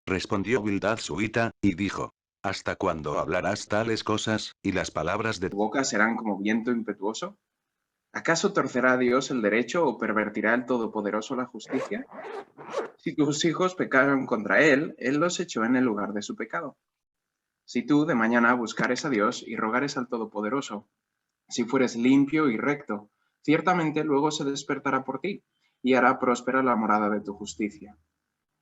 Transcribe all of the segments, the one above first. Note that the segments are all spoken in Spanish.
Respondió Bildad suita, y dijo: ¿Hasta cuándo hablarás tales cosas, y las palabras de tu boca serán como viento impetuoso? ¿Acaso torcerá Dios el derecho o pervertirá el Todopoderoso la justicia? Si tus hijos pecaron contra Él los echó en el lugar de su pecado. Si tú de mañana buscares a Dios y rogares al Todopoderoso, si fueres limpio y recto, ciertamente luego se despertará por ti y hará próspera la morada de tu justicia.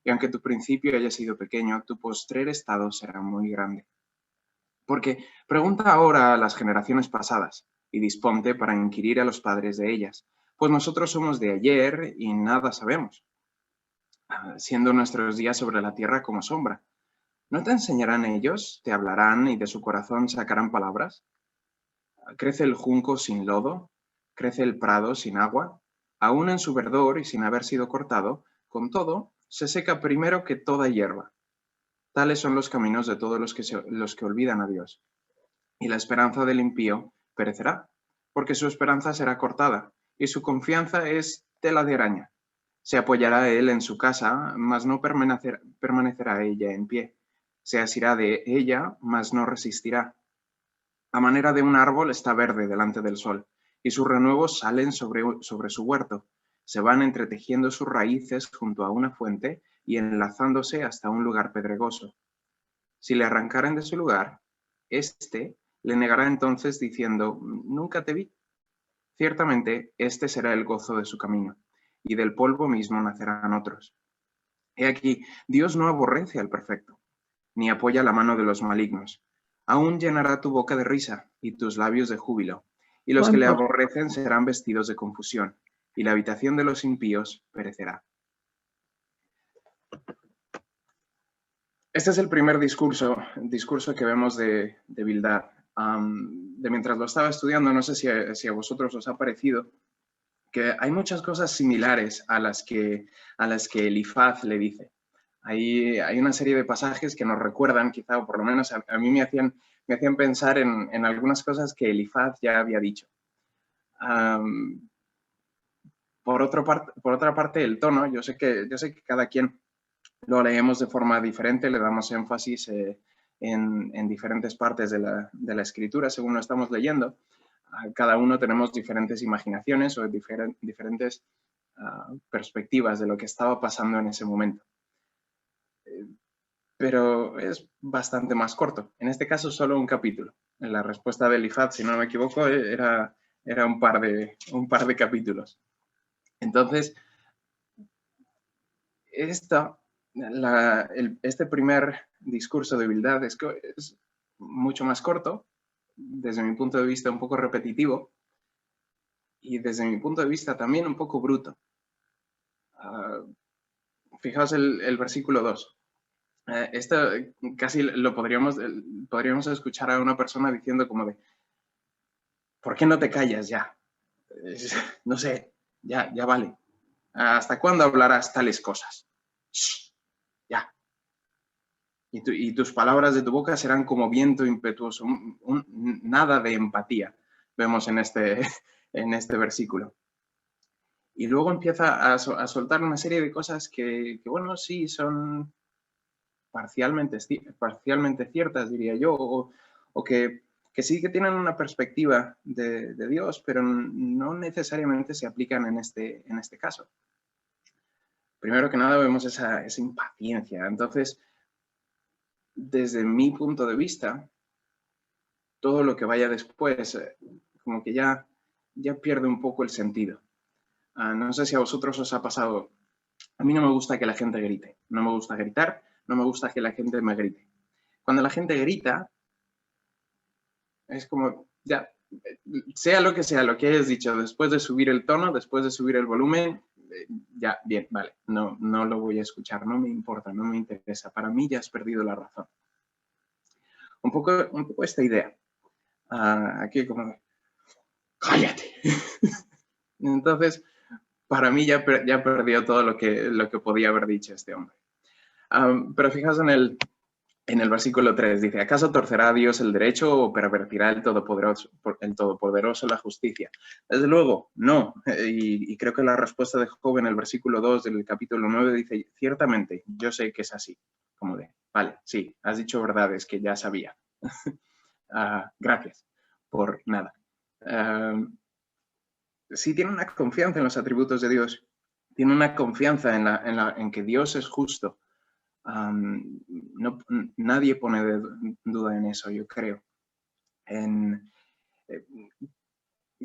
Y aunque tu principio haya sido pequeño, tu postrer estado será muy grande. Porque pregunta ahora a las generaciones pasadas y disponte para inquirir a los padres de ellas, pues nosotros somos de ayer y nada sabemos, siendo nuestros días sobre la tierra como sombra. ¿No te enseñarán ellos, te hablarán y de su corazón sacarán palabras? ¿Crece el junco sin lodo? ¿Crece el prado sin agua? Aún en su verdor y sin haber sido cortado, con todo, se seca primero que toda hierba. Tales son los caminos de todos los que olvidan a Dios. Y la esperanza del impío perecerá, porque su esperanza será cortada, y su confianza es tela de araña. Se apoyará él en su casa, mas no permanecerá ella en pie. Se asirá de ella, mas no resistirá. A manera de un árbol está verde delante del sol, y sus renuevos salen sobre su huerto. Se van entretejiendo sus raíces junto a una fuente y enlazándose hasta un lugar pedregoso. Si le arrancaren de su lugar, éste le negará entonces diciendo: nunca te vi. Ciertamente, este será el gozo de su camino, y del polvo mismo nacerán otros. He aquí, Dios no aborrece al perfecto, ni apoya la mano de los malignos. Aún llenará tu boca de risa y tus labios de júbilo, y los que le ¿Cuántos? aborrecen serán vestidos de confusión, y la habitación de los impíos perecerá. Este es el primer discurso que vemos de Bildad. De mientras lo estaba estudiando, no sé si a vosotros os ha parecido que hay muchas cosas similares a las que Elifaz le dice. Hay una serie de pasajes que nos recuerdan, quizá, o por lo menos a mí me hacían pensar en algunas cosas que Elifaz ya había dicho. Por otra parte, el tono, yo sé que cada quien lo leemos de forma diferente, le damos énfasis en diferentes partes de la escritura según lo estamos leyendo. Cada uno tenemos diferentes imaginaciones o diferentes perspectivas de lo que estaba pasando en ese momento. Pero es bastante más corto. En este caso, solo un capítulo. En la respuesta de Elifaz, si no me equivoco, era un par de capítulos. Entonces, este primer discurso de Bildad es mucho más corto, desde mi punto de vista un poco repetitivo y desde mi punto de vista también un poco bruto. Fijaos el versículo 2. Esto casi lo podríamos escuchar a una persona diciendo como de: ¿por qué no te callas ya? No sé, ya vale. ¿Hasta cuándo hablarás tales cosas? Shh, ya. Y tus palabras de tu boca serán como viento impetuoso. Nada de empatía vemos en este versículo. Y luego empieza a soltar una serie de cosas que, bueno, sí, son parcialmente ciertas, diría yo, o que sí que tienen una perspectiva de Dios, pero no necesariamente se aplican en este caso. Primero que nada vemos esa impaciencia. Entonces, desde mi punto de vista, todo lo que vaya después, como que ya pierde un poco el sentido. No sé si a vosotros os ha pasado. A mí no me gusta que la gente grite. No me gusta gritar, no me gusta que la gente me grite. Cuando la gente grita, es como, ya, sea lo que hayas dicho, después de subir el tono, después de subir el volumen, ya, bien, vale, no lo voy a escuchar, no me importa, no me interesa. Para mí ya has perdido la razón. Un poco esta idea. Aquí como, cállate. Entonces, para mí ya perdió todo lo que podía haber dicho este hombre. Pero fijaos en En el versículo 3 dice, ¿acaso torcerá Dios el derecho o pervertirá el Todopoderoso la justicia? Desde luego, no. Y creo que la respuesta de Job en el versículo 2 del capítulo 9 dice, ciertamente, yo sé que es así. Como de, vale, sí, has dicho verdades que ya sabía. Gracias por nada. Sí tiene una confianza en los atributos de Dios. Tiene una confianza en que Dios es justo. Nadie pone duda en eso, yo creo.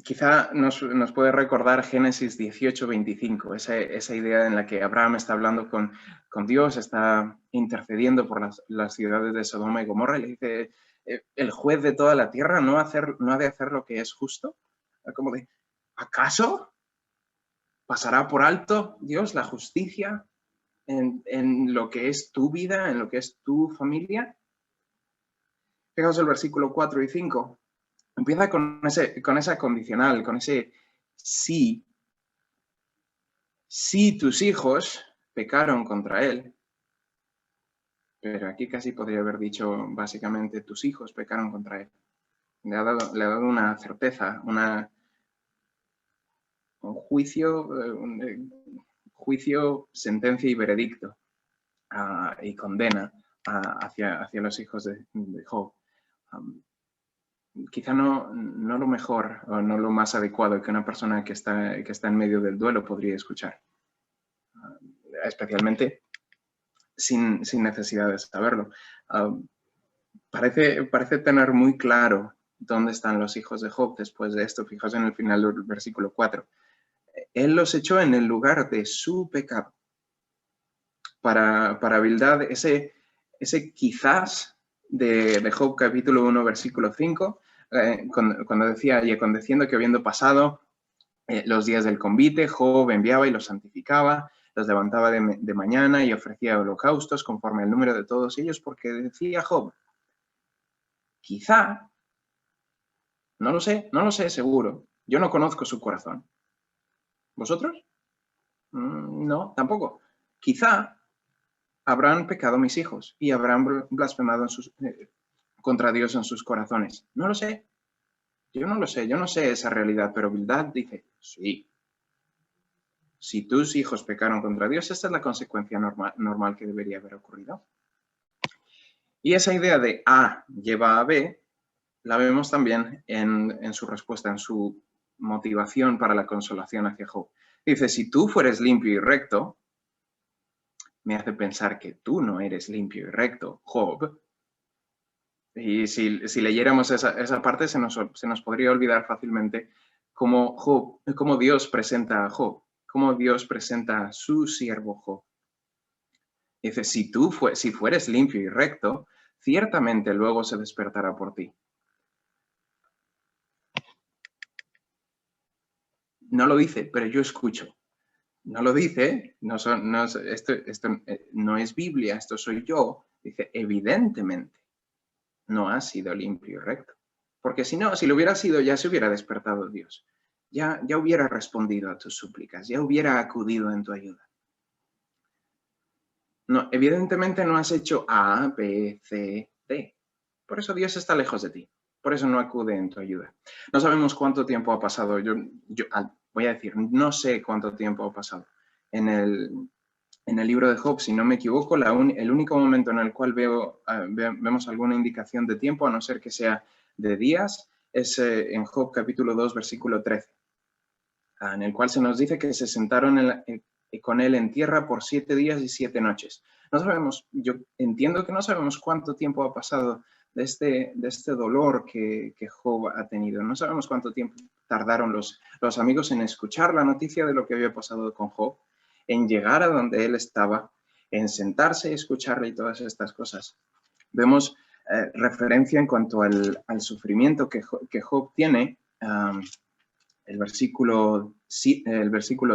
Quizá nos puede recordar Génesis 18:25, esa idea en la que Abraham está hablando con Dios, está intercediendo por las ciudades de Sodoma y Gomorra, y le dice, el juez de toda la tierra no ha de hacer lo que es justo. Como de, ¿acaso pasará por alto Dios la justicia en lo que es tu vida, en lo que es tu familia? Fijaos el versículo 4 y 5. Empieza con esa condicional, con ese sí. Si tus hijos pecaron contra él, pero aquí casi podría haber dicho básicamente tus hijos pecaron contra él. Le ha dado una certeza, un juicio, juicio, sentencia y veredicto y condena hacia los hijos de Job. Quizá no lo mejor o no lo más adecuado que una persona que está en medio del duelo podría escuchar, especialmente sin necesidad de saberlo. Parece tener muy claro dónde están los hijos de Job después de esto. Fijaos en el final del versículo 4. Él los echó en el lugar de su pecado. Para Bildad, ese quizás de Job capítulo 1, versículo 5, cuando decía, y aconteciendo que habiendo pasado los días del convite, Job enviaba y los santificaba, los levantaba de mañana y ofrecía holocaustos conforme al número de todos ellos, porque decía Job, quizá, no lo sé seguro, yo no conozco su corazón. ¿Vosotros? No, tampoco. Quizá habrán pecado mis hijos y habrán blasfemado contra Dios en sus corazones. No lo sé. Yo no sé esa realidad, pero Bildad dice, sí. Si tus hijos pecaron contra Dios, esta es la consecuencia normal que debería haber ocurrido. Y esa idea de A lleva a B, la vemos también en su respuesta, en su motivación para la consolación hacia Job. Dice, si tú fueres limpio y recto, me hace pensar que tú no eres limpio y recto, Job. Y si leyéramos esa parte, se nos podría olvidar fácilmente cómo Dios presenta a Job, cómo Dios presenta a su siervo Job. Dice, si fueres limpio y recto, ciertamente luego se despertará por ti. No lo dice, pero yo escucho. No lo dice, esto no es Biblia, esto soy yo. Dice, evidentemente no has sido limpio y recto. Porque si no, si lo hubiera sido, ya se hubiera despertado Dios. Ya hubiera respondido a tus súplicas, ya hubiera acudido en tu ayuda. No, evidentemente no has hecho A, B, C, D. Por eso Dios está lejos de ti. Por eso no acude en tu ayuda. No sabemos cuánto tiempo ha pasado. Yo voy a decir, no sé cuánto tiempo ha pasado. En el libro de Job, si no me equivoco, el único momento en el cual vemos alguna indicación de tiempo, a no ser que sea de días, es en Job capítulo 2, versículo 13, en el cual se nos dice que se sentaron con él en tierra por 7 días y 7 noches. No sabemos, yo entiendo que no sabemos cuánto tiempo ha pasado de este dolor que Job ha tenido. No sabemos cuánto tiempo tardaron los amigos en escuchar la noticia de lo que había pasado con Job, en llegar a donde él estaba, en sentarse y escucharle y todas estas cosas. Vemos referencia en cuanto al sufrimiento que Job tiene. El versículo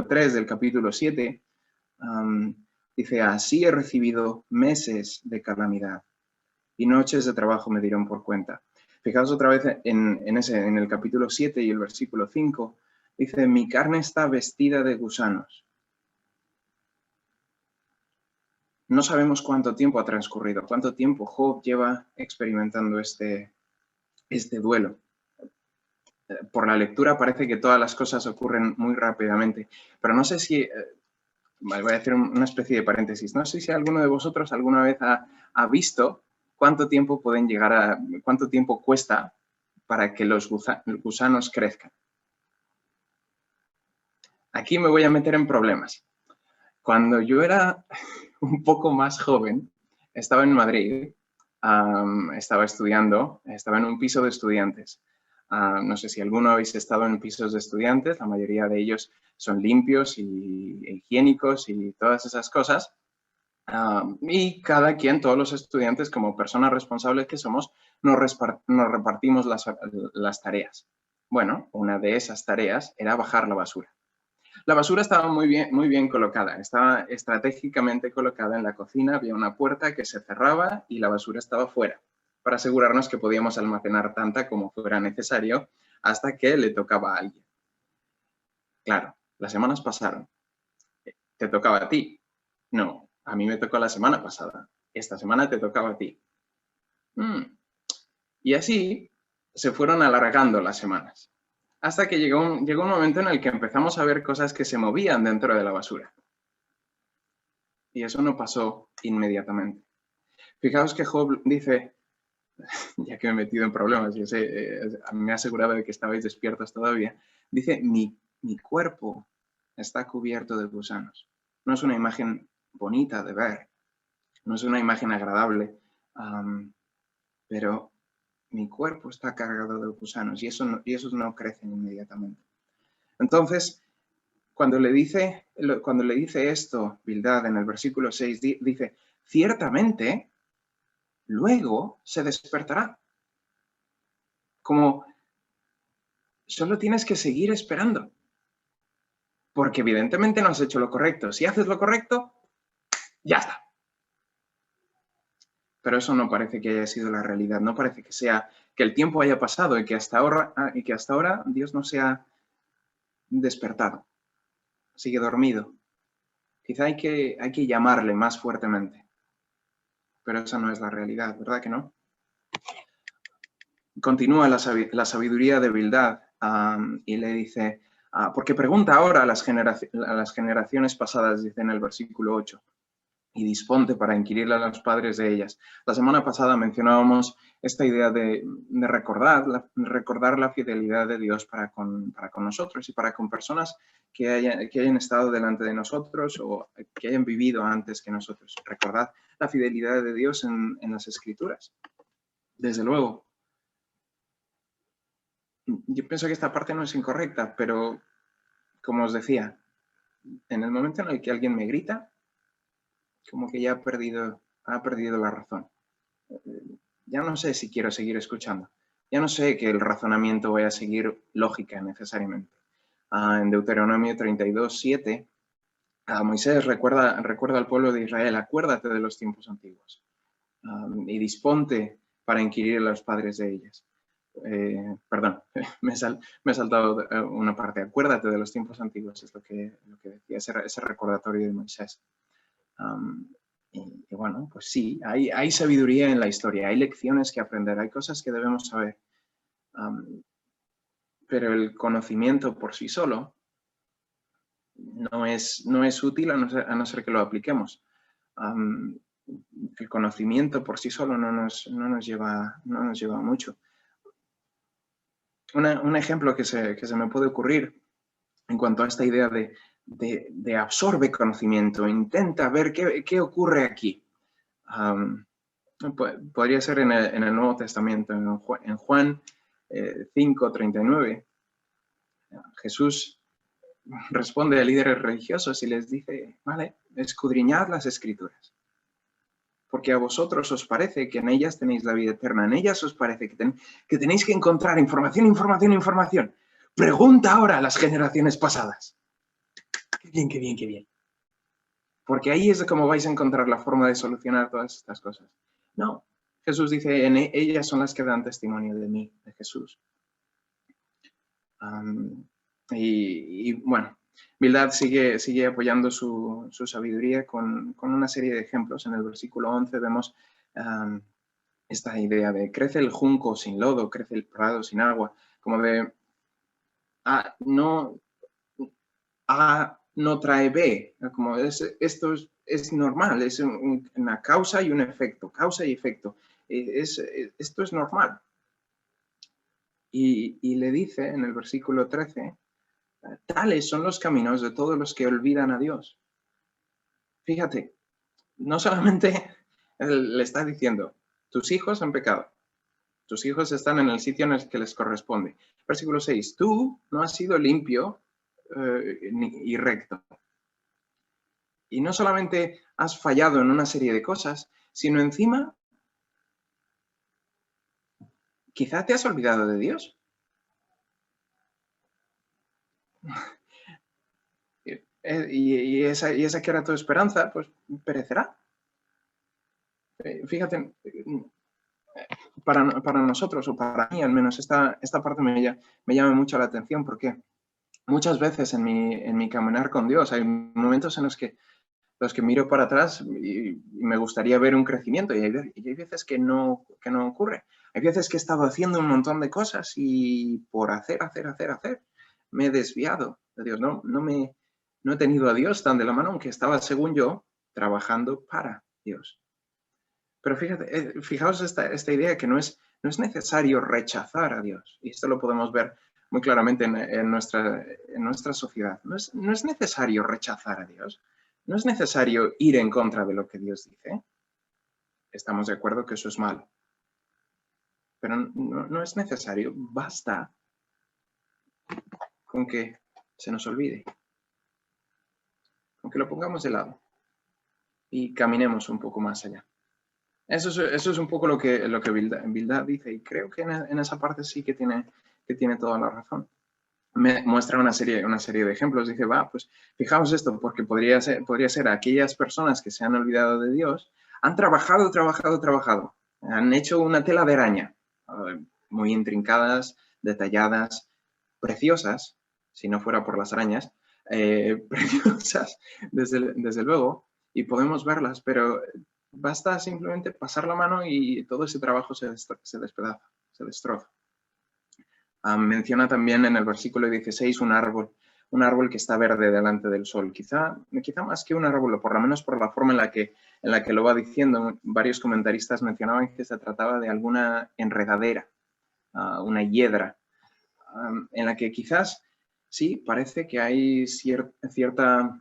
3 del capítulo 7 dice, así he recibido meses de calamidad y noches de trabajo me dieron por cuenta. Fijaos otra vez en el capítulo 7 y el versículo 5, dice, mi carne está vestida de gusanos. no sabemos cuánto tiempo ha transcurrido, cuánto tiempo Job lleva experimentando este duelo. Por la lectura parece que todas las cosas ocurren muy rápidamente, pero no sé si, voy a hacer una especie de paréntesis, no sé si alguno de vosotros alguna vez ha visto cuánto tiempo cuánto tiempo cuesta para que los gusanos crezcan. Aquí me voy a meter en problemas. Cuando yo era un poco más joven, estaba en Madrid, estaba estudiando, estaba en un piso de estudiantes. No sé si alguno habéis estado en pisos de estudiantes, la mayoría de ellos son limpios y higiénicos y todas esas cosas. Y cada quien, todos los estudiantes, como personas responsables que somos, nos repartimos las tareas. Bueno, una de esas tareas era bajar la basura. La basura estaba muy bien colocada, estaba estratégicamente colocada en la cocina, había una puerta que se cerraba y la basura estaba fuera, para asegurarnos que podíamos almacenar tanta como fuera necesario hasta que le tocaba a alguien. Claro, las semanas pasaron. ¿Te tocaba a ti? No, a mí me tocó la semana pasada. Esta semana te tocaba a ti. Y así se fueron alargando las semanas, hasta que llegó un momento en el que empezamos a ver cosas que se movían dentro de la basura. Y eso no pasó inmediatamente. Fijaos que Job dice, ya que me he metido en problemas, yo sé, me aseguraba de que estabais despiertos todavía, dice, mi cuerpo está cubierto de gusanos. No es una imagen bonita de ver, no es una imagen agradable, pero mi cuerpo está cargado de gusanos y esos no crecen inmediatamente. Entonces, cuando le dice esto, Bildad, en el versículo 6, dice, ciertamente, luego se despertará. Como, solo tienes que seguir esperando. Porque evidentemente no has hecho lo correcto. Si haces lo correcto, ya está. Pero eso no parece que haya sido la realidad. No parece que el tiempo haya pasado y que hasta ahora Dios no se ha despertado. Sigue dormido. Quizá hay que llamarle más fuertemente. Pero esa no es la realidad, ¿verdad que no? Continúa la sabiduría de Bildad y le dice, porque pregunta ahora a las generaciones pasadas, dice en el versículo 8, y disponte para inquirirle a los padres de ellas. La semana pasada mencionábamos esta idea de recordar la fidelidad de Dios para con nosotros y para con personas que hayan estado delante de nosotros o que hayan vivido antes que nosotros. Recordad la fidelidad de Dios en las Escrituras. Desde luego. Yo pienso que esta parte no es incorrecta, pero como os decía, en el momento en el que alguien me grita, como que ya ha perdido la razón. Ya no sé si quiero seguir escuchando. Ya no sé que el razonamiento vaya a seguir lógica necesariamente. En Deuteronomio 32:7, Moisés recuerda al pueblo de Israel, acuérdate de los tiempos antiguos y disponte para inquirir a los padres de ellas. Perdón, me he saltado una parte. Acuérdate de los tiempos antiguos, es lo que decía ese recordatorio de Moisés. Y bueno, pues sí, hay sabiduría en la historia, hay lecciones que aprender, hay cosas que debemos saber. Pero el conocimiento por sí solo no es útil a no ser que lo apliquemos. El conocimiento por sí solo no nos lleva a mucho. Un ejemplo que se me puede ocurrir en cuanto a esta idea de absorbe conocimiento, intenta ver qué ocurre aquí. Podría ser en el Nuevo Testamento, en Juan 5:39. Jesús responde a líderes religiosos y les dice, vale, escudriñad las Escrituras. Porque a vosotros os parece que en ellas tenéis la vida eterna, en ellas os parece que tenéis que encontrar información. Pregunta ahora a las generaciones pasadas. Qué bien. Porque ahí es como vais a encontrar la forma de solucionar todas estas cosas. No, Jesús dice, ellas son las que dan testimonio de mí, de Jesús. Y bueno, Bildad sigue apoyando su sabiduría con una serie de ejemplos. En el versículo 11 vemos esta idea de crece el junco sin lodo, crece el prado sin agua, como de A no trae B, como esto es normal, es una causa y un efecto, causa y efecto. Esto es normal. Y le dice en el versículo 13, tales son los caminos de todos los que olvidan a Dios. Fíjate, no solamente le está diciendo, tus hijos han pecado, tus hijos están en el sitio en el que les corresponde. Versículo 6, tú no has sido limpio y recto. Y no solamente has fallado en una serie de cosas, sino encima, quizá te has olvidado de Dios. Y esa que era tu esperanza, pues perecerá. Fíjate, para nosotros, o para mí al menos, esta parte me llama mucho la atención porque muchas veces en mi caminar con Dios hay momentos en los que miro para atrás y me gustaría ver un crecimiento y hay veces que no ocurre. Hay veces que he estado haciendo un montón de cosas y por hacer, me he desviado de Dios. No he tenido a Dios tan de la mano, aunque estaba, según yo, trabajando para Dios. Pero fijaos esta idea que no es necesario rechazar a Dios. Y esto lo podemos ver muy claramente en nuestra sociedad. No es necesario rechazar a Dios. No es necesario ir en contra de lo que Dios dice. Estamos de acuerdo que eso es malo. Pero no es necesario. Basta con que se nos olvide. Con que lo pongamos de lado. Y caminemos un poco más allá. Eso es un poco lo que Bildad dice. Y creo que en esa parte sí que tiene toda la razón. Me muestra una serie de ejemplos. Dice, pues fijaos esto, porque podría ser aquellas personas que se han olvidado de Dios, han trabajado. Han hecho una tela de araña, muy intrincadas, detalladas, preciosas, si no fuera por las arañas, preciosas, desde luego, y podemos verlas, pero basta simplemente pasar la mano y todo ese trabajo se despedaza, se destroza. Menciona también en el versículo 16 un árbol que está verde delante del sol. Quizá más que un árbol, o por lo menos por la forma en la que lo va diciendo, varios comentaristas mencionaban que se trataba de alguna enredadera, una hiedra, en la que quizás sí parece que hay cierta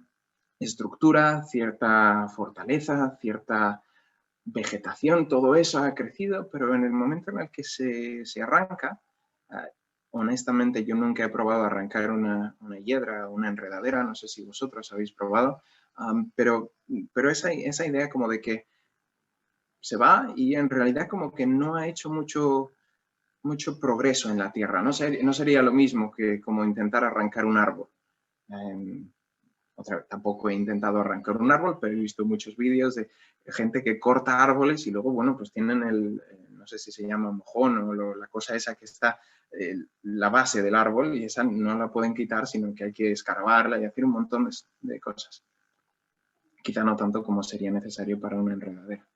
estructura, cierta fortaleza, cierta vegetación, todo eso ha crecido, pero en el momento en el que se arranca, honestamente, yo nunca he probado arrancar una hiedra o una enredadera, no sé si vosotros habéis probado, pero esa idea como de que se va y en realidad como que no ha hecho mucho progreso en la tierra. No sería lo mismo que como intentar arrancar un árbol. Tampoco he intentado arrancar un árbol, pero he visto muchos vídeos de gente que corta árboles y luego, bueno, pues tienen no sé si se llama mojón o la cosa esa que está la base del árbol y esa no la pueden quitar, sino que hay que escarbarla y hacer un montón de cosas. Quizá no tanto como sería necesario para una enredadera.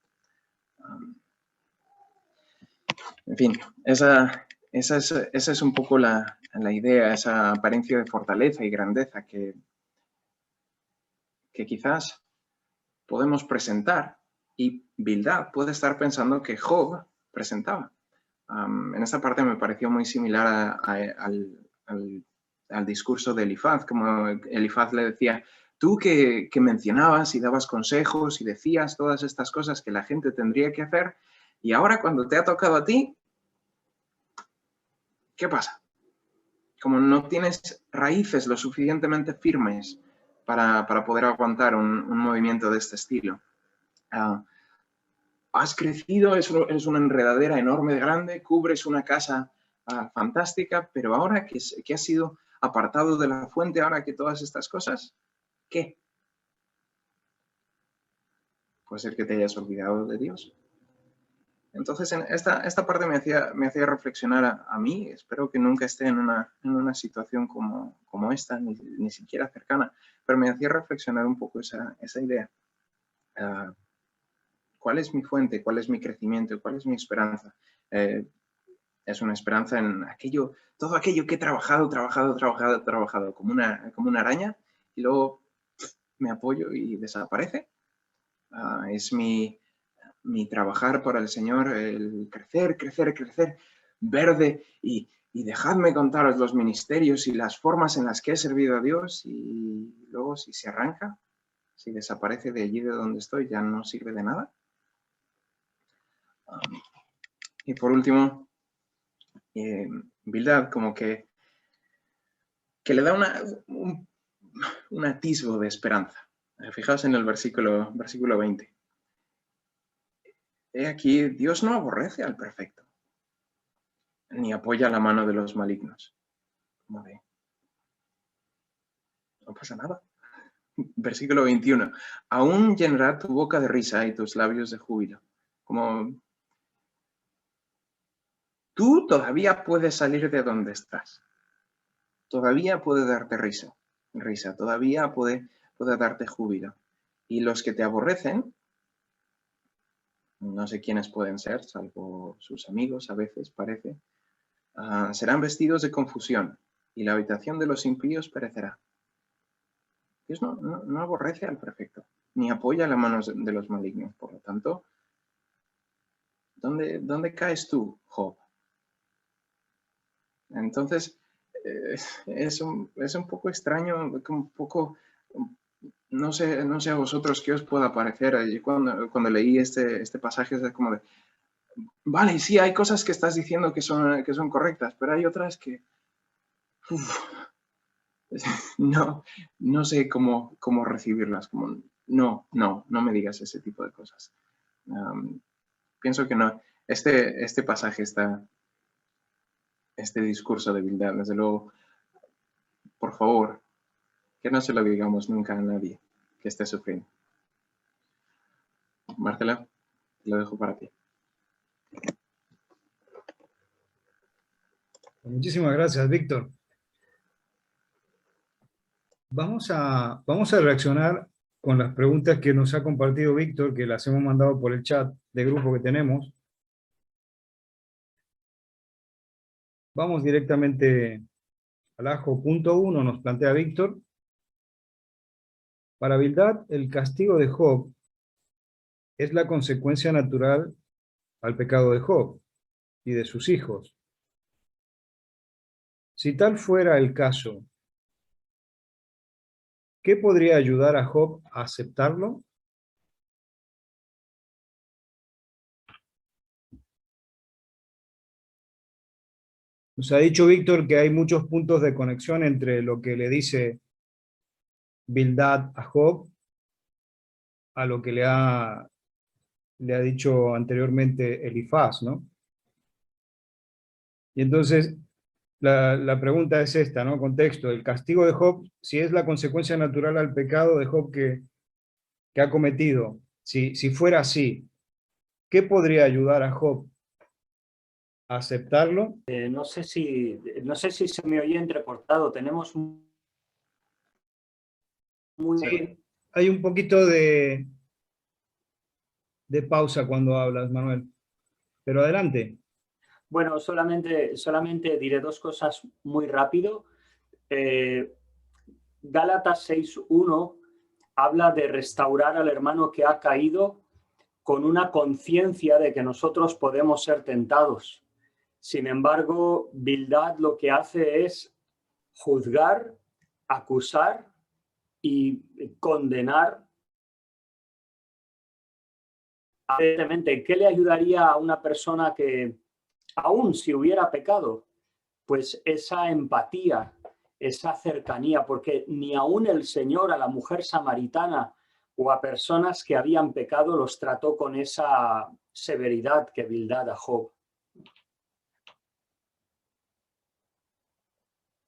En fin, esa es un poco la idea, esa apariencia de fortaleza y grandeza que quizás podemos presentar y Bildad puede estar pensando que Job presentaba. En esa parte me pareció muy similar al discurso de Elifaz, como Elifaz le decía, tú que mencionabas y dabas consejos y decías todas estas cosas que la gente tendría que hacer, y ahora cuando te ha tocado a ti, ¿qué pasa? Como no tienes raíces lo suficientemente firmes para poder aguantar un movimiento de este estilo. Has crecido, eres una enredadera enorme, grande, cubres una casa fantástica, pero ahora que has sido apartado de la fuente, ahora que todas estas cosas, ¿qué? Puede ser que te hayas olvidado de Dios. Entonces, esta parte me hacía reflexionar a mí. Espero que nunca esté en una situación como esta, ni siquiera cercana, pero me hacía reflexionar un poco esa idea. ¿Cuál es mi fuente? ¿Cuál es mi crecimiento? ¿Cuál es mi esperanza? Es una esperanza en todo aquello que he trabajado, como una araña, y luego me apoyo y desaparece. Es mi trabajar para el Señor, el crecer, verde, y dejadme contaros los ministerios y las formas en las que he servido a Dios, y luego si se arranca, si desaparece de allí de donde estoy, ya no sirve de nada. Y por último, Bildad como que le da un atisbo de esperanza. Fijaos en el versículo 20. He aquí, Dios no aborrece al perfecto, ni apoya la mano de los malignos. Como de, no pasa nada. Versículo 21. Aún llenará tu boca de risa y tus labios de júbilo. Como tú todavía puedes salir de donde estás. Todavía puede darte risa. Todavía puede darte júbilo. Y los que te aborrecen, no sé quiénes pueden ser, salvo sus amigos, a veces parece, serán vestidos de confusión, y la habitación de los impíos perecerá. Dios no aborrece al perfecto, ni apoya la mano de los malignos. Por lo tanto, ¿dónde caes tú, Job? Entonces, es un poco extraño, un poco, no sé a vosotros qué os pueda parecer. Yo cuando leí este pasaje es como de, vale, sí, hay cosas que estás diciendo que son correctas, pero hay otras que no sé cómo recibirlas. Como, no me digas ese tipo de cosas. Pienso que no. Este pasaje este discurso de Bildad, desde luego, por favor, que no se lo digamos nunca a nadie que esté sufriendo. Marcela, te lo dejo para ti. Muchísimas gracias, Víctor. Vamos a reaccionar con las preguntas que nos ha compartido Víctor, que las hemos mandado por el chat de grupo que tenemos. Vamos directamente al ajo. Punto 1 nos plantea Víctor. Para Bildad, el castigo de Job es la consecuencia natural al pecado de Job y de sus hijos. Si tal fuera el caso, ¿qué podría ayudar a Job a aceptarlo? Nos ha dicho Víctor que hay muchos puntos de conexión entre lo que le dice Bildad a Job a lo que le ha dicho anteriormente Elifaz, ¿no? Y entonces la pregunta es esta, ¿no? Contexto, el castigo de Job, si es la consecuencia natural al pecado de Job que ha cometido, si fuera así, ¿qué podría ayudar a Job a aceptarlo? No sé si se me oye entrecortado. Tenemos Sí, hay un poquito de pausa cuando hablas, Manuel. Pero adelante. Bueno, solamente diré dos cosas muy rápido. Gálatas 6:1 habla de restaurar al hermano que ha caído con una conciencia de que nosotros podemos ser tentados. Sin embargo, Bildad lo que hace es juzgar, acusar y condenar. Evidentemente, ¿qué le ayudaría a una persona que, aún si hubiera pecado? Pues esa empatía, esa cercanía, porque ni aún el Señor a la mujer samaritana o a personas que habían pecado los trató con esa severidad que Bildad a Job.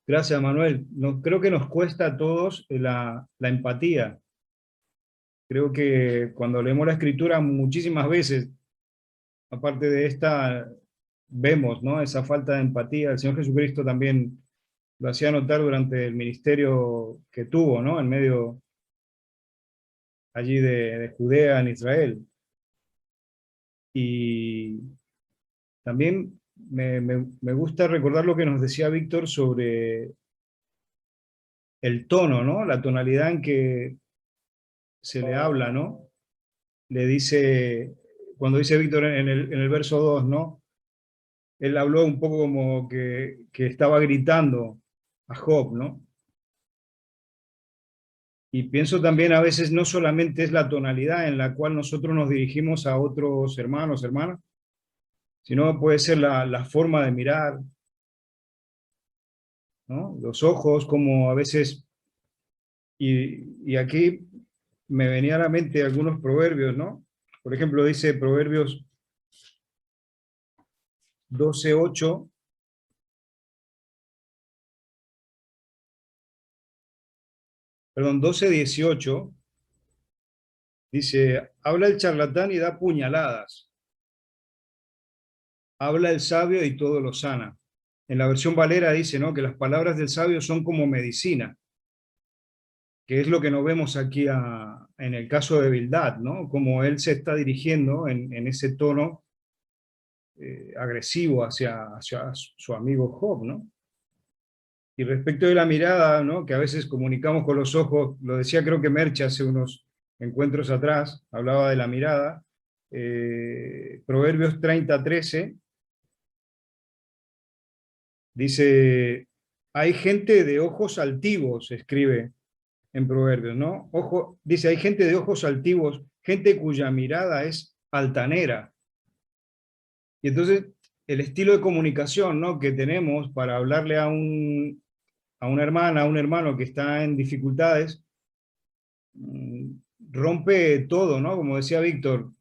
Gracias, Manuel. Creo que nos cuesta a todos la empatía. Creo que cuando leemos la Escritura muchísimas veces aparte de esta, vemos, ¿no?, esa falta de empatía. El Señor Jesucristo también lo hacía notar durante el ministerio que tuvo, ¿no?, en medio allí de Judea, en Israel. Y también me gusta recordar lo que nos decía Víctor sobre el tono, ¿no?, la tonalidad en que se le habla, ¿no? Le dice, cuando dice Víctor en el verso 2, ¿no?, él habló un poco como que estaba gritando a Job, ¿no? Y pienso también a veces no solamente es la tonalidad en la cual nosotros nos dirigimos a otros hermanos, hermanas, sino puede ser la forma de mirar, ¿no? Los ojos, como a veces, y aquí me venía a la mente algunos proverbios, ¿no? Por ejemplo, dice Proverbios 12:8, perdón, 12:18, dice, habla el charlatán y da puñaladas, habla el sabio y todo lo sana. En la versión Valera dice, ¿no?, que las palabras del sabio son como medicina, que es lo que nos vemos aquí en el caso de Bildad, ¿no? Como él se está dirigiendo en ese tono agresivo hacia su amigo Job, ¿no? Y respecto de la mirada, ¿no?, que a veces comunicamos con los ojos, lo decía creo que Merche hace unos encuentros atrás, hablaba de la mirada, Proverbios 30:13, dice, hay gente de ojos altivos, escribe en Proverbios, ¿no? Dice, hay gente de ojos altivos, gente cuya mirada es altanera. Y entonces, el estilo de comunicación, ¿no?, que tenemos para hablarle a una hermana, a un hermano que está en dificultades, rompe todo, ¿no? Como decía Víctor,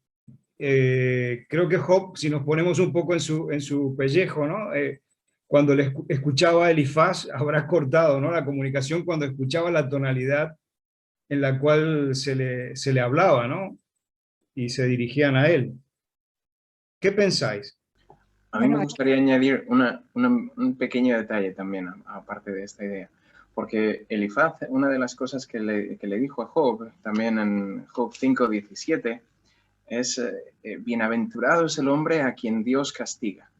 creo que Job, si nos ponemos un poco en su pellejo, ¿no?, cuando le escuchaba a Elifaz, habrá cortado, ¿no?, la comunicación cuando escuchaba la tonalidad en la cual se le hablaba, ¿no?, y se dirigían a él. ¿Qué pensáis? A mí me gustaría añadir un pequeño detalle también, aparte de esta idea. Porque Elifaz, una de las cosas que le dijo a Job, también en Job 5:17, es bienaventurado es el hombre a quien Dios castiga.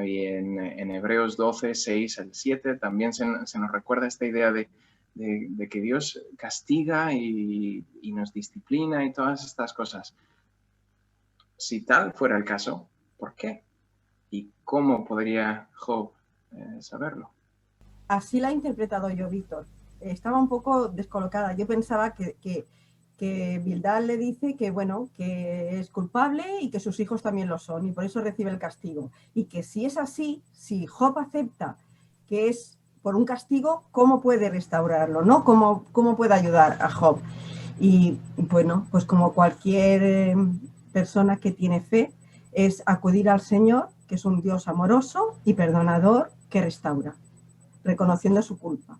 Y en Hebreos 12:6-7 también se nos recuerda esta idea de que Dios castiga y nos disciplina y todas estas cosas. Si tal fuera el caso, ¿por qué? ¿Y cómo podría Job saberlo? Así la he interpretado yo, Víctor. Estaba un poco descolocada. Yo pensaba que Bildad le dice que, bueno, que es culpable y que sus hijos también lo son y por eso recibe el castigo. Y que si es así, si Job acepta que es por un castigo, ¿cómo puede restaurarlo, no? ¿Cómo puede ayudar a Job? Y bueno, pues como cualquier persona que tiene fe, es acudir al Señor, que es un Dios amoroso y perdonador que restaura, reconociendo su culpa.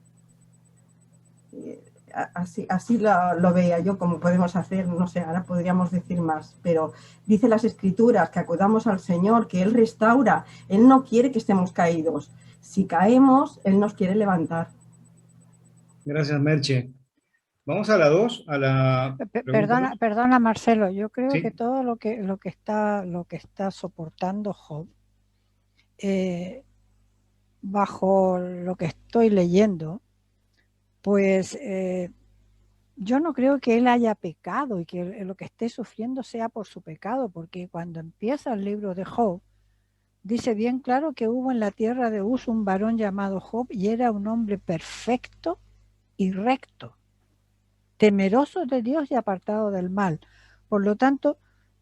Así lo veía yo, como podemos hacer, no sé, ahora podríamos decir más, pero dice las Escrituras que acudamos al Señor, que Él restaura, Él no quiere que estemos caídos. Si caemos, Él nos quiere levantar. Gracias, Merche. Vamos a la 2, a la Perdona, Marcelo, yo creo ¿Sí? que todo lo que está soportando Job, bajo lo que estoy leyendo, pues yo no creo que él haya pecado y que lo que esté sufriendo sea por su pecado, porque cuando empieza el libro de Job, dice bien claro que hubo en la tierra de Uz un varón llamado Job y era un hombre perfecto y recto, temeroso de Dios y apartado del mal. Por lo tanto,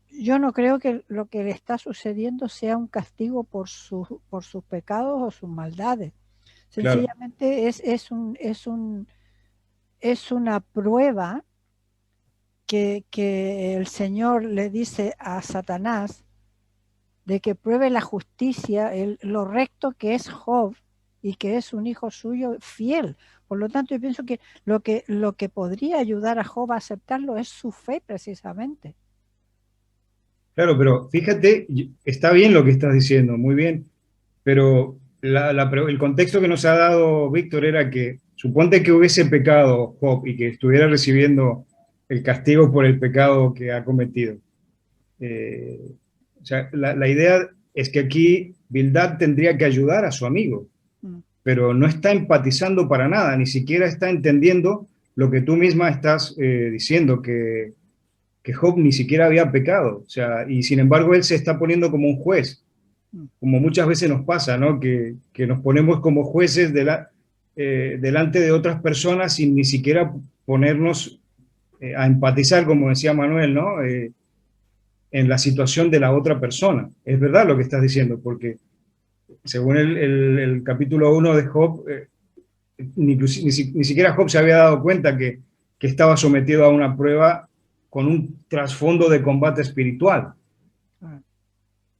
yo no creo que lo que le está sucediendo sea un castigo por sus pecados o sus maldades. Sencillamente claro. Es una prueba que el Señor le dice a Satanás de que pruebe la justicia, lo recto que es Job y que es un hijo suyo fiel. Por lo tanto, yo pienso que lo que podría ayudar a Job a aceptarlo es su fe, precisamente. Claro, pero fíjate, está bien lo que estás diciendo, muy bien, pero el contexto que nos ha dado Víctor era que, suponte que hubiese pecado Job y que estuviera recibiendo el castigo por el pecado que ha cometido. Eh, o sea, la idea es que aquí Bildad tendría que ayudar a su amigo, pero no está empatizando para nada, ni siquiera está entendiendo lo que tú misma estás diciendo, que Job ni siquiera había pecado, o sea, y sin embargo él se está poniendo como un juez, como muchas veces nos pasa, ¿no? Que nos ponemos como jueces delante de otras personas sin ni siquiera ponernos a empatizar, como decía Manuel, ¿no? En la situación de la otra persona. Es verdad lo que estás diciendo, porque según el capítulo 1 de Job, ni siquiera Job se había dado cuenta que estaba sometido a una prueba con un trasfondo de combate espiritual.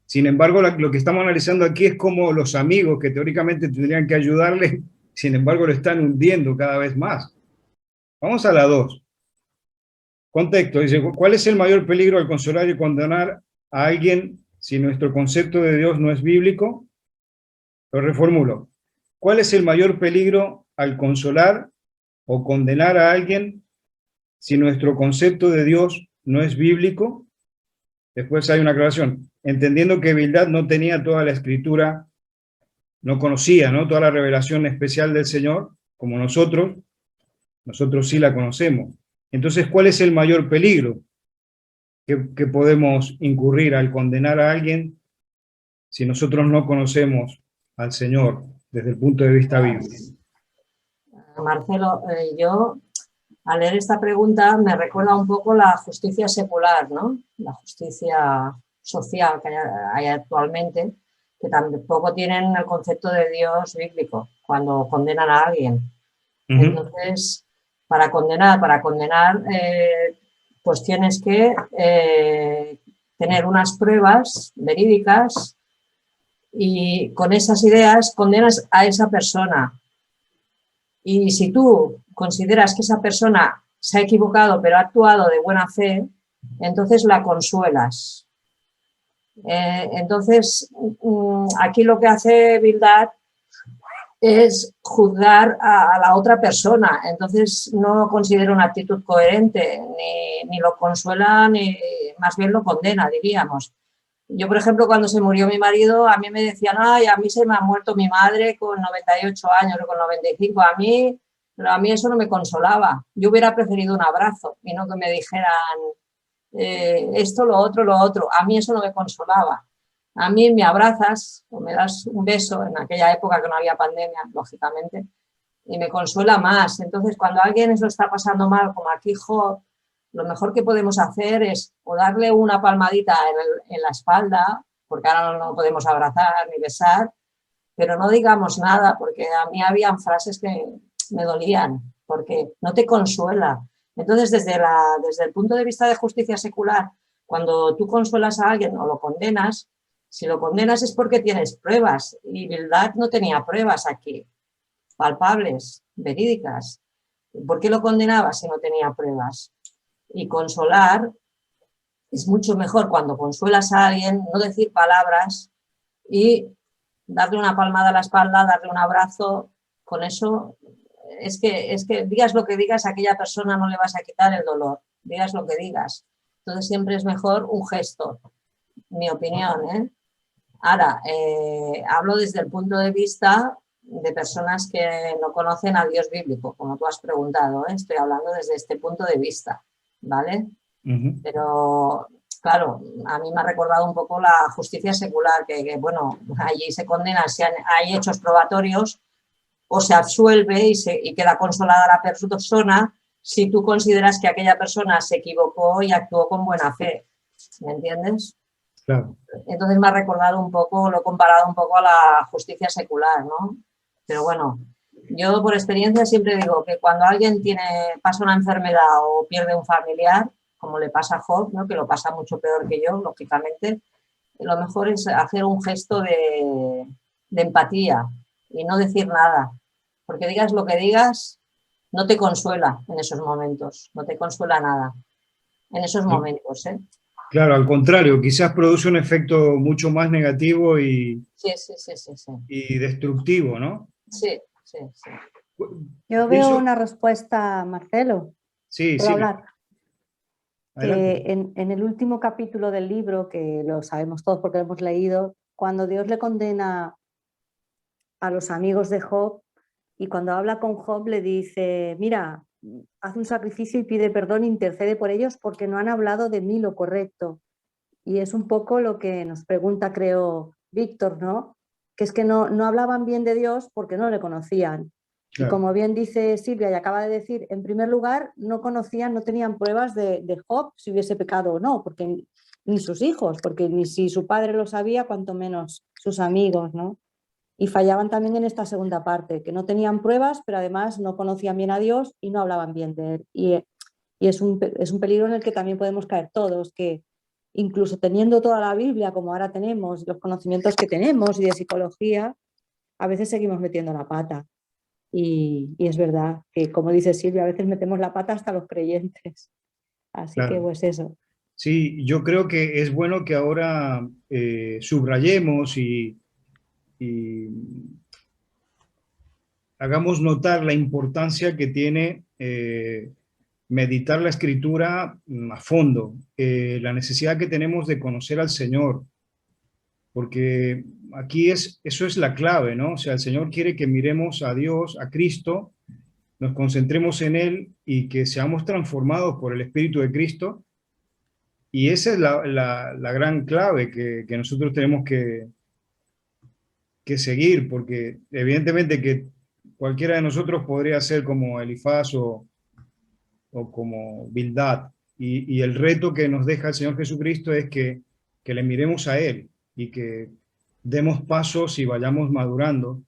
Sin embargo, lo que estamos analizando aquí es cómo los amigos que teóricamente tendrían que ayudarle, sin embargo, lo están hundiendo cada vez más. Vamos a la 2. Contexto. Dice, ¿cuál es el mayor peligro al consolar y condenar a alguien si nuestro concepto de Dios no es bíblico? Lo reformulo. ¿Cuál es el mayor peligro al consolar o condenar a alguien si nuestro concepto de Dios no es bíblico? Después hay una aclaración. Entendiendo que Bildad no tenía toda la escritura, no conocía, ¿no?, toda la revelación especial del Señor, como nosotros sí la conocemos. Entonces, ¿cuál es el mayor peligro que podemos incurrir al condenar a alguien si nosotros no conocemos al Señor desde el punto de vista bíblico? Marcelo, yo al leer esta pregunta me recuerda un poco la justicia secular, ¿no? La justicia social que hay actualmente, que tampoco tienen el concepto de Dios bíblico cuando condenan a alguien. Entonces, para condenar, pues tienes que tener unas pruebas verídicas y con esas ideas condenas a esa persona. Y si tú consideras que esa persona se ha equivocado pero ha actuado de buena fe, entonces la consuelas. Entonces, aquí lo que hace Bildad es juzgar a la otra persona. Entonces no considera una actitud coherente, ni lo consuela, ni más bien lo condena, diríamos. Yo, por ejemplo, cuando se murió mi marido, a mí me decían, ay, a mí se me ha muerto mi madre con 98 años o con 95, pero a mí eso no me consolaba. Yo hubiera preferido un abrazo y no que me dijeran esto, lo otro. A mí eso no me consolaba. A mí me abrazas o me das un beso, en aquella época que no había pandemia, lógicamente, y me consuela más. Entonces, cuando alguien eso está pasando mal, como aquí Job, lo mejor que podemos hacer es o darle una palmadita en la espalda, porque ahora no podemos abrazar ni besar, pero no digamos nada, porque a mí habían frases que me dolían, porque no te consuela. Entonces, desde el punto de vista de justicia secular, cuando tú consuelas a alguien o lo condenas, si lo condenas es porque tienes pruebas, y Bildad no tenía pruebas aquí, palpables, verídicas. ¿Por qué lo condenaba si no tenía pruebas? Y consolar es mucho mejor cuando consuelas a alguien, no decir palabras y darle una palmada a la espalda, darle un abrazo. Con eso es que digas lo que digas, a aquella persona no le vas a quitar el dolor, digas lo que digas. Entonces siempre es mejor un gesto, mi opinión, ¿eh? Ahora, hablo desde el punto de vista de personas que no conocen a Dios bíblico, como tú has preguntado, ¿eh? Estoy hablando desde este punto de vista, ¿vale? Pero, claro, a mí me ha recordado un poco la justicia secular, que bueno, allí se condena si hay hechos probatorios o se absuelve y queda consolada la persona si tú consideras que aquella persona se equivocó y actuó con buena fe, ¿me entiendes? Claro. Entonces me ha recordado un poco, lo he comparado un poco a la justicia secular, ¿no? Pero bueno, yo por experiencia siempre digo que cuando alguien pasa una enfermedad o pierde un familiar, como le pasa a Job, ¿no?, que lo pasa mucho peor que yo, lógicamente, lo mejor es hacer un gesto de empatía y no decir nada, porque digas lo que digas, no te consuela en esos momentos, no te consuela nada en esos momentos, ¿eh? Claro, al contrario, quizás produce un efecto mucho más negativo Sí, sí, sí, sí, sí. y destructivo, ¿no? Sí, sí, sí. Yo veo Pienso, una respuesta, Marcelo, sí, ¿puedo Silvia, hablar? adelante. Que en el último capítulo del libro, que lo sabemos todos porque lo hemos leído, cuando Dios le condena a los amigos de Job y cuando habla con Job le dice, mira, haz un sacrificio y pide perdón, intercede por ellos porque no han hablado de mí lo correcto. Y es un poco lo que nos pregunta, creo, Víctor, ¿no? Que es que no hablaban bien de Dios porque no le conocían. Y Claro, como bien dice Silvia y acaba de decir, en primer lugar, no conocían, no tenían pruebas de Job si hubiese pecado o no, porque ni sus hijos, porque ni si su padre lo sabía, cuanto menos sus amigos, ¿no? Y fallaban también en esta segunda parte, que no tenían pruebas, pero además no conocían bien a Dios y no hablaban bien de él. Y es un peligro en el que también podemos caer todos, que incluso teniendo toda la Biblia como ahora tenemos, los conocimientos que tenemos y de psicología, a veces seguimos metiendo la pata. Y es verdad que, como dice Silvia, a veces metemos la pata hasta los creyentes. Así que claro. pues eso. Sí, yo creo que es bueno que ahora subrayemos y hagamos notar la importancia que tiene meditar la escritura a fondo, la necesidad que tenemos de conocer al Señor, porque aquí eso es la clave, ¿no? O sea, el Señor quiere que miremos a Dios, a Cristo, nos concentremos en Él y que seamos transformados por el Espíritu de Cristo. Y esa es la gran clave que nosotros tenemos que seguir, porque evidentemente que cualquiera de nosotros podría ser como Elifaz o como Bildad. Y el reto que nos deja el Señor Jesucristo es que le miremos a Él y que demos pasos y vayamos madurando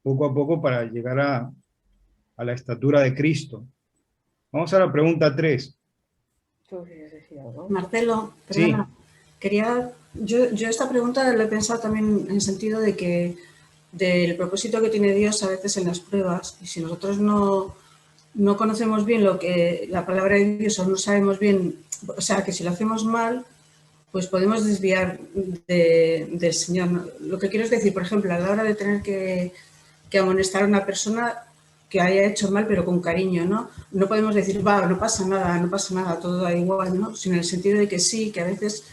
poco a poco para llegar a la estatura de Cristo. Vamos a la pregunta 3. Marcelo, Sí, perdona, yo esta pregunta la he pensado también en el sentido de que del propósito que tiene Dios a veces en las pruebas, y si nosotros no conocemos bien lo que la palabra de Dios o no sabemos bien, o sea, que si lo hacemos mal, pues podemos desviar del Señor. Lo que quiero es decir, por ejemplo, a la hora de tener que amonestar a una persona que haya hecho mal, pero con cariño, ¿no? No podemos decir, va, no pasa nada, todo da igual, ¿no? Sino en el sentido de que sí, que a veces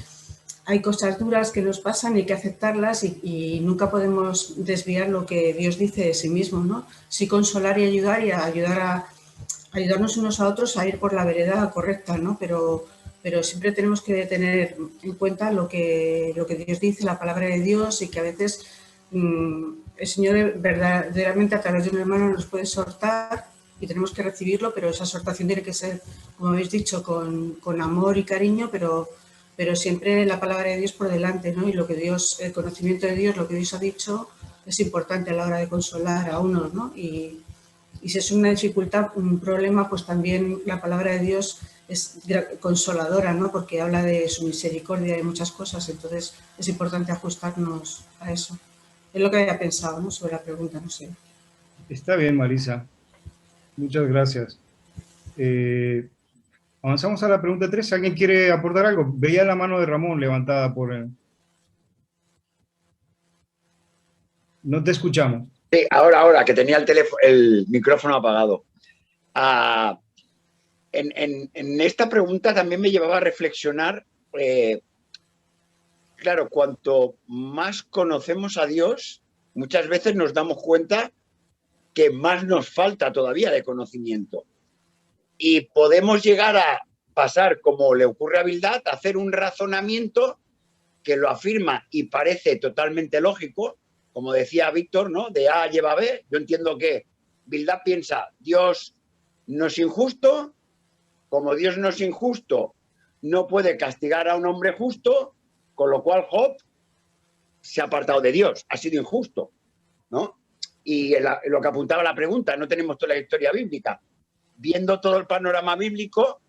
hay cosas duras que nos pasan y hay que aceptarlas y nunca podemos desviar lo que Dios dice de sí mismo, ¿no? Sí consolar y ayudar a ayudarnos unos a otros a ir por la vereda correcta, ¿no? Pero siempre tenemos que tener en cuenta lo que Dios dice, la palabra de Dios, y que a veces el Señor verdaderamente a través de un hermano nos puede exhortar y tenemos que recibirlo, pero esa exhortación tiene que ser, como habéis dicho, con amor y cariño, pero siempre la palabra de Dios por delante, ¿no? Y lo que Dios, el conocimiento de Dios, lo que Dios ha dicho, es importante a la hora de consolar a uno, ¿no? Y si es una dificultad, un problema, pues también la palabra de Dios es consoladora, ¿no? Porque habla de su misericordia y muchas cosas, entonces es importante ajustarnos a eso. Es lo que había pensado, ¿no? Sobre la pregunta, no sé. está bien, Marisa. Muchas gracias. Avanzamos a la pregunta 3. ¿Alguien quiere aportar algo? Veía la mano de Ramón levantada por él. No te escuchamos. Sí, ahora, que tenía el micrófono apagado. En esta pregunta también me llevaba a reflexionar, claro, cuanto más conocemos a Dios, muchas veces nos damos cuenta que más nos falta todavía de conocimiento. Y podemos llegar a pasar, como le ocurre a Bildad, a hacer un razonamiento que lo afirma y parece totalmente lógico, como decía Víctor, ¿no? De A lleva a B. Yo entiendo que Bildad piensa, Dios no es injusto, como Dios no es injusto, no puede castigar a un hombre justo, con lo cual Job se ha apartado de Dios, ha sido injusto, ¿no? Y lo que apuntaba la pregunta, no tenemos toda la historia bíblica. Viendo todo el panorama bíblico,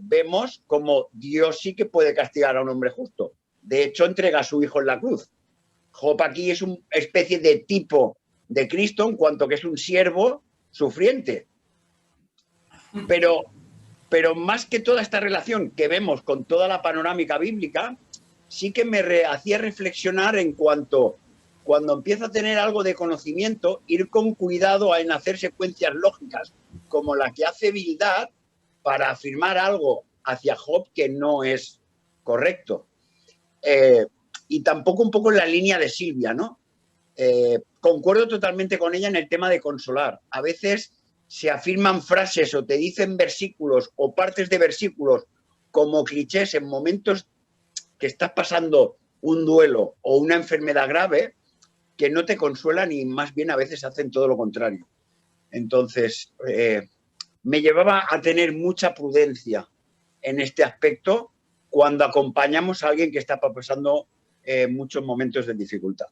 vemos como Dios sí que puede castigar a un hombre justo. De hecho, entrega a su hijo en la cruz. Job aquí es una especie de tipo de Cristo en cuanto que es un siervo sufriente. Pero Pero más que toda esta relación que vemos con toda la panorámica bíblica, sí que me hacía reflexionar en cuanto, cuando empiezo a tener algo de conocimiento, ir con cuidado en hacer secuencias lógicas, como la que hace Bildad, para afirmar algo hacia Job que no es correcto. Y tampoco un poco en la línea de Silvia, ¿no? Concuerdo totalmente con ella en el tema de consolar. A veces se afirman frases o te dicen versículos o partes de versículos como clichés en momentos que estás pasando un duelo o una enfermedad grave que no te consuelan y más bien a veces hacen todo lo contrario. Entonces, me llevaba a tener mucha prudencia en este aspecto cuando acompañamos a alguien que está pasando muchos momentos de dificultad.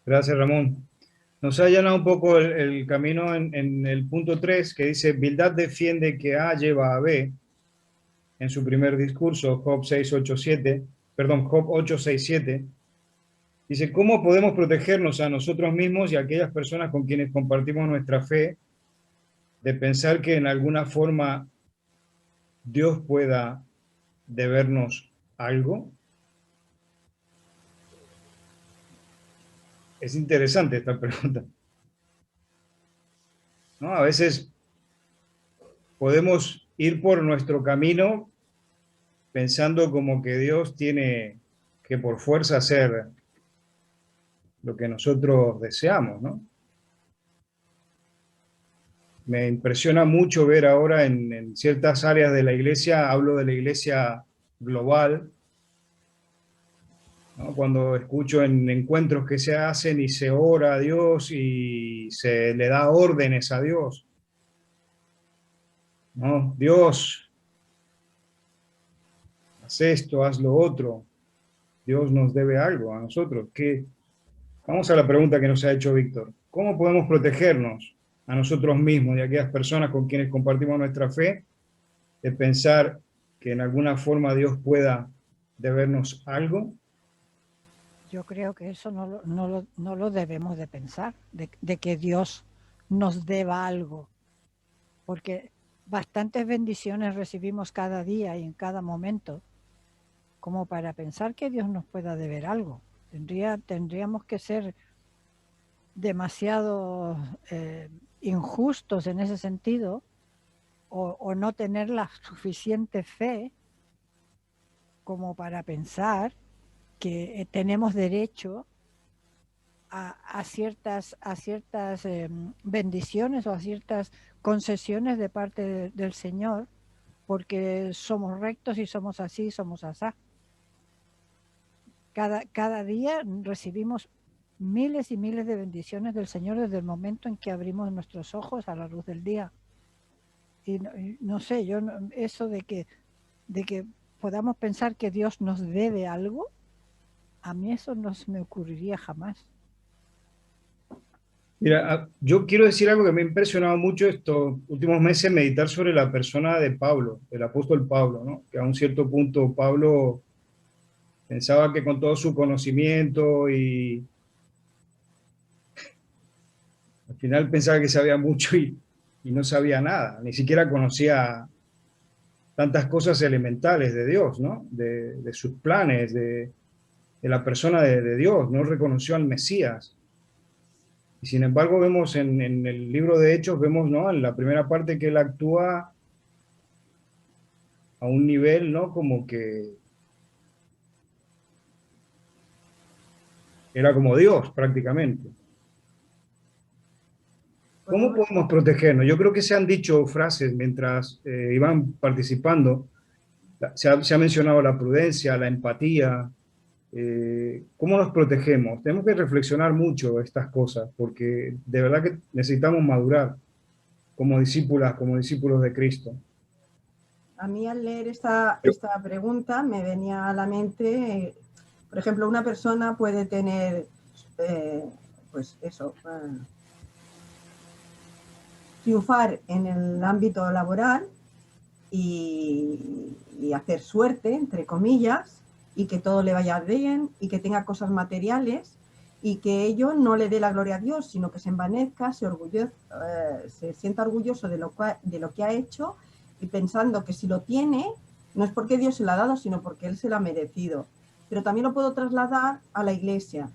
Gracias, Ramón. Nos ha allanado un poco el camino en el punto 3, que dice, Bildad defiende que A lleva a B en su primer discurso, Job 8:6-7. Dice, ¿cómo podemos protegernos a nosotros mismos y a aquellas personas con quienes compartimos nuestra fe de pensar que en alguna forma Dios pueda debernos algo? Es interesante esta pregunta, ¿no? A veces podemos ir por nuestro camino pensando como que Dios tiene que por fuerza hacer lo que nosotros deseamos, ¿no? Me impresiona mucho ver ahora en ciertas áreas de la iglesia, hablo de la iglesia global, ¿no? Cuando escucho en encuentros que se hacen y se ora a Dios y se le da órdenes a Dios, ¿no? Dios, haz esto, haz lo otro. Dios nos debe algo a nosotros. Vamos a la pregunta que nos ha hecho Víctor. ¿Cómo podemos protegernos a nosotros mismos y a aquellas personas con quienes compartimos nuestra fe de pensar que en alguna forma Dios pueda debernos algo? Yo creo que eso no lo debemos de pensar, de que Dios nos deba algo, porque bastantes bendiciones recibimos cada día y en cada momento, como para pensar que Dios nos pueda deber algo. Tendríamos que ser demasiado injustos en ese sentido, o no tener la suficiente fe como para pensar que tenemos derecho a ciertas bendiciones o a ciertas concesiones de parte del Señor, porque somos rectos y somos así, somos asá. Cada día recibimos miles y miles de bendiciones del Señor desde el momento en que abrimos nuestros ojos a la luz del día. Y no sé, eso de que podamos pensar que Dios nos debe algo, a mí eso no se me ocurriría jamás. Mira, yo quiero decir algo que me ha impresionado mucho estos últimos meses, meditar sobre la persona de Pablo, el apóstol Pablo, ¿no? Que a un cierto punto Pablo pensaba que con todo su conocimiento y al final pensaba que sabía mucho y no sabía nada, ni siquiera conocía tantas cosas elementales de Dios, ¿no? De sus planes, de la persona de Dios, no reconoció al Mesías. Y sin embargo vemos en el libro de Hechos, vemos, ¿no? En la primera parte que él actúa a un nivel, ¿no? Como que era como Dios prácticamente. ¿Cómo podemos protegernos? Yo creo que se han dicho frases mientras iban participando. Se ha mencionado la prudencia, la empatía. ¿Cómo nos protegemos? Tenemos que reflexionar mucho estas cosas, porque de verdad que necesitamos madurar como discípulas, como discípulos de Cristo. A mí al leer esta pregunta me venía a la mente, por ejemplo, una persona puede tener, pues eso, triunfar en el ámbito laboral y hacer suerte, entre comillas, y que todo le vaya bien y que tenga cosas materiales y que ello no le dé la gloria a Dios, sino que se envanezca, se sienta orgulloso de lo que ha hecho y pensando que si lo tiene, no es porque Dios se lo ha dado, sino porque Él se lo ha merecido. Pero también lo puedo trasladar a la Iglesia.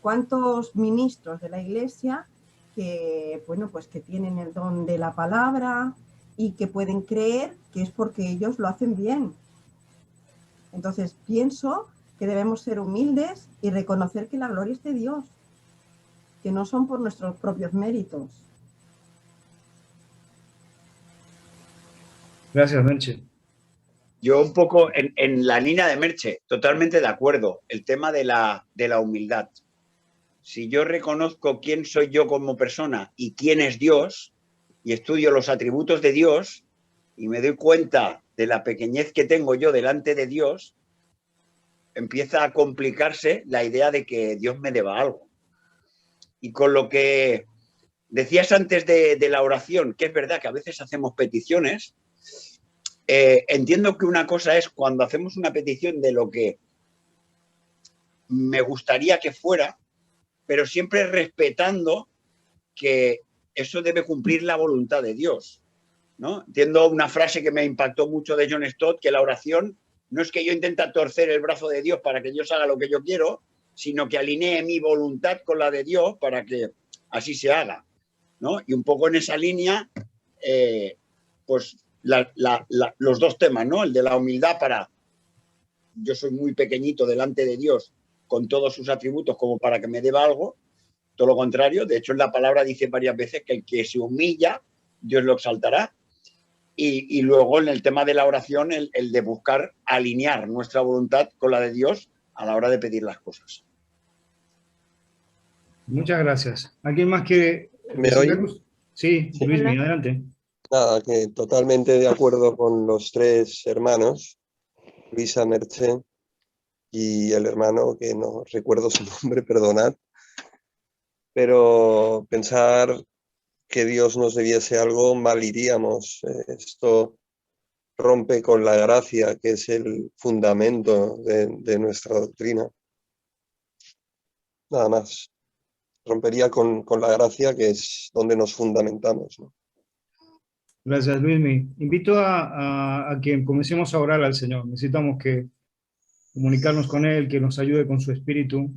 ¿Cuántos ministros de la Iglesia que, bueno, pues que tienen el don de la palabra y que pueden creer que es porque ellos lo hacen bien? Entonces pienso que debemos ser humildes y reconocer que la gloria es de Dios, que no son por nuestros propios méritos. Gracias, Merche. Yo un poco en la línea de Merche, totalmente de acuerdo. El tema de la humildad. Si yo reconozco quién soy yo como persona y quién es Dios, y estudio los atributos de Dios, y me doy cuenta de la pequeñez que tengo yo delante de Dios, empieza a complicarse la idea de que Dios me deba algo. Y con lo que decías antes de la oración, que es verdad que a veces hacemos peticiones, entiendo que una cosa es cuando hacemos una petición de lo que me gustaría que fuera, pero siempre respetando que eso debe cumplir la voluntad de Dios, ¿no? Entiendo una frase que me impactó mucho de John Stott, que la oración no es que yo intente torcer el brazo de Dios para que Dios haga lo que yo quiero, sino que alinee mi voluntad con la de Dios para que así se haga, ¿no? Y un poco en esa línea, pues los dos temas, ¿no? El de la humildad para, yo soy muy pequeñito delante de Dios con todos sus atributos como para que me deba algo, todo lo contrario. De hecho, en la palabra dice varias veces que el que se humilla, Dios lo exaltará. Y luego en el tema de la oración, el de buscar alinear nuestra voluntad con la de Dios a la hora de pedir las cosas. Muchas gracias. ¿Alguien más quiere? ¿Me oyen? Sí, Luismi, adelante. Nada, que totalmente de acuerdo con los tres hermanos, Luisa, Merche y el hermano, que no recuerdo su nombre, perdonad, pero pensar que Dios nos debiese algo, mal iríamos. Esto rompe con la gracia, que es el fundamento de nuestra doctrina. Nada más. Rompería con la gracia, que es donde nos fundamentamos, ¿no? Gracias, Luismi. Invito a que comencemos a orar al Señor. Necesitamos que comunicarnos con Él, que nos ayude con su espíritu